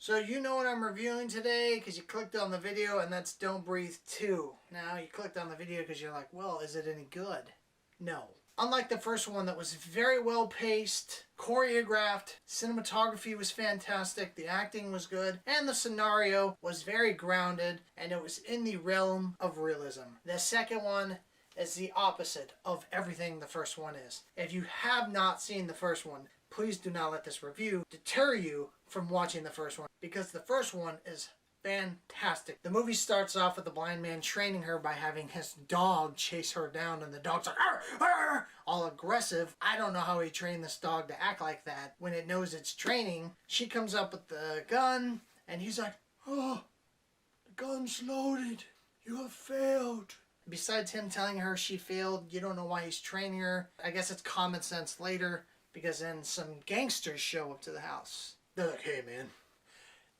So you know what I'm reviewing today because you clicked on the video, and that's Don't Breathe 2. Now you clicked on the video because you're like, well, is it any good? No. Unlike the first one that was very well paced, choreographed, cinematography was fantastic, the acting was good, and the scenario was very grounded, and it was in the realm of realism. The second one is the opposite of everything the first one is. If you have not seen the first one, please do not let this review deter you from watching the first one, because the first one is fantastic. The movie starts off with the blind man training her by having his dog chase her down, and the dog's like, arr, arr, all aggressive. I don't know how he trained this dog to act like that when it knows it's training. She comes up with the gun, and he's like, oh, the gun's loaded. You have failed. Besides him telling her she failed, you don't know why he's training her. I guess it's common sense later, because then some gangsters show up to the house. They're like, hey man,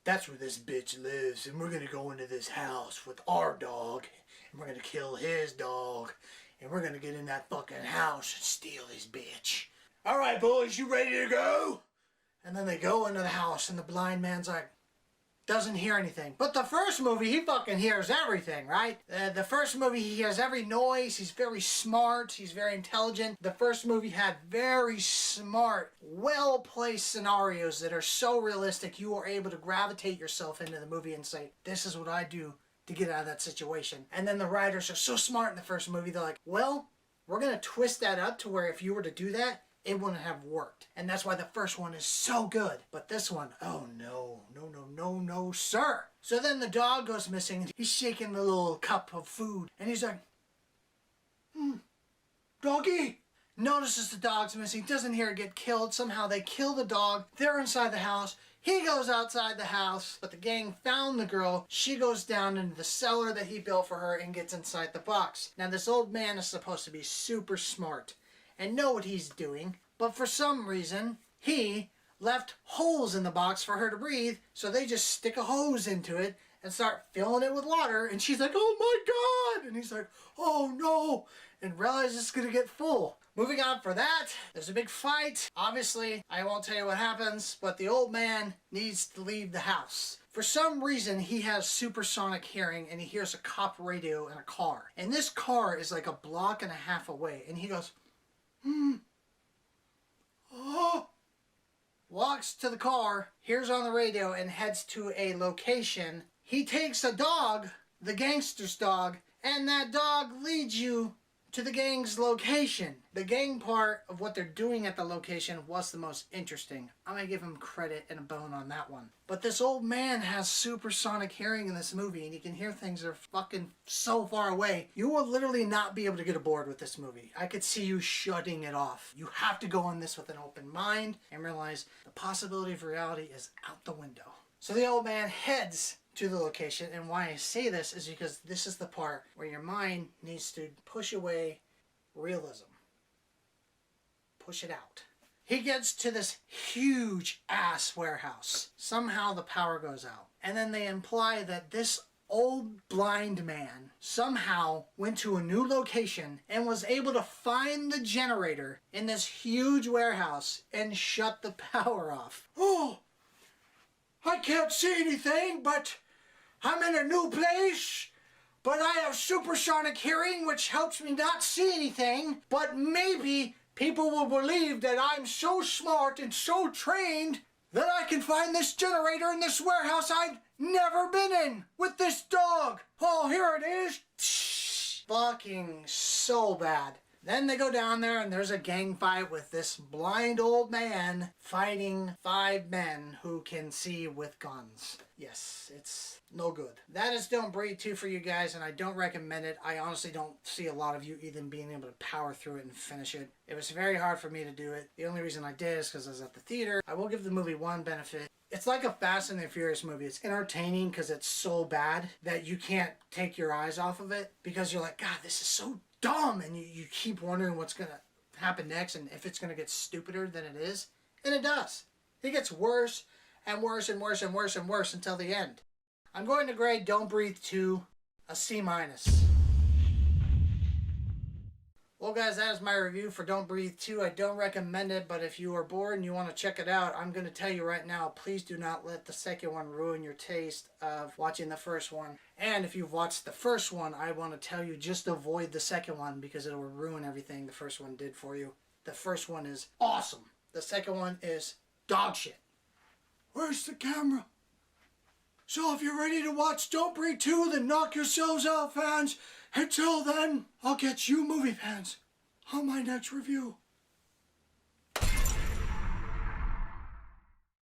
that's where this bitch lives, and we're gonna go into this house with our dog, and we're gonna kill his dog, and we're gonna get in that fucking house and steal his bitch. Alright boys, you ready to go? And then they go into the house, and the blind man's like, doesn't hear anything. But the first movie, he fucking hears everything, right? The first movie, he hears every noise. He's very smart. He's very intelligent. The first movie had very smart, well-placed scenarios that are so realistic you are able to gravitate yourself into the movie and say, this is what I do to get out of that situation. And then the writers are so smart in the first movie, they're like, well, we're going to twist that up to where if you were to do that, it wouldn't have worked. And that's why the first one is so good. But this one, oh no, no, no, no, no, sir. So then the dog goes missing. He's shaking the little cup of food. And he's like, doggy. Notices the dog's missing. Doesn't hear it get killed. Somehow they kill the dog. They're inside the house. He goes outside the house. But the gang found the girl. She goes down into the cellar that he built for her and gets inside the box. Now this old man is supposed to be super smart and know what he's doing, but for some reason, he left holes in the box for her to breathe, so they just stick a hose into it and start filling it with water, and she's like, oh my god! And he's like, oh no! And realizes it's gonna get full. Moving on for that, there's a big fight. Obviously, I won't tell you what happens, but the old man needs to leave the house. For some reason, he has supersonic hearing, and he hears a cop radio in a car. And this car is like a block and a half away, and he goes, oh. Walks to the car, hears on the radio, and heads to a location. He takes a dog, the gangster's dog, and that dog leads you to the gang's location. The gang part of what they're doing at the location was the most interesting. I'm gonna give him credit and a bone on that one. But this old man has supersonic hearing in this movie, and he can hear things that are fucking so far away. You will literally not be able to get aboard with this movie. I could see you shutting it off. You have to go on this with an open mind and realize the possibility of reality is out the window. So the old man heads to the location, and why I say this is because this is the part where your mind needs to push away realism. Push it out. He gets to this huge ass warehouse. Somehow the power goes out. And then they imply that this old blind man somehow went to a new location and was able to find the generator in this huge warehouse and shut the power off. Oh! I can't see anything, but I'm in a new place, but I have supersonic hearing, which helps me not see anything, but maybe people will believe that I'm so smart and so trained that I can find this generator in this warehouse I've never been in with this dog. Oh, here it is. Fucking so bad. Then they go down there and there's a gang fight with this blind old man fighting 5 men who can see with guns. Yes, it's no good. That is Don't Breathe 2 for you guys, and I don't recommend it. I honestly don't see a lot of you even being able to power through it and finish it. It was very hard for me to do it. The only reason I did is because I was at the theater. I will give the movie one benefit. It's like a Fast and the Furious movie. It's entertaining because it's so bad that you can't take your eyes off of it, because you're like, God, this is so dumb, and you keep wondering what's going to happen next and if it's going to get stupider than it is. And it does. It gets worse and worse and worse and worse and worse until the end. I'm going to grade Don't Breathe 2 a C-. Well guys, that is my review for Don't Breathe 2. I don't recommend it, but if you are bored and you want to check it out, I'm going to tell you right now, please do not let the second one ruin your taste of watching the first one. And if you've watched the first one, I want to tell you just avoid the second one because it will ruin everything the first one did for you. The first one is awesome. The second one is dog shit. Where's the camera? So if you're ready to watch Don't Breathe 2, then knock yourselves out, fans. Until then, I'll catch you movie fans on my next review.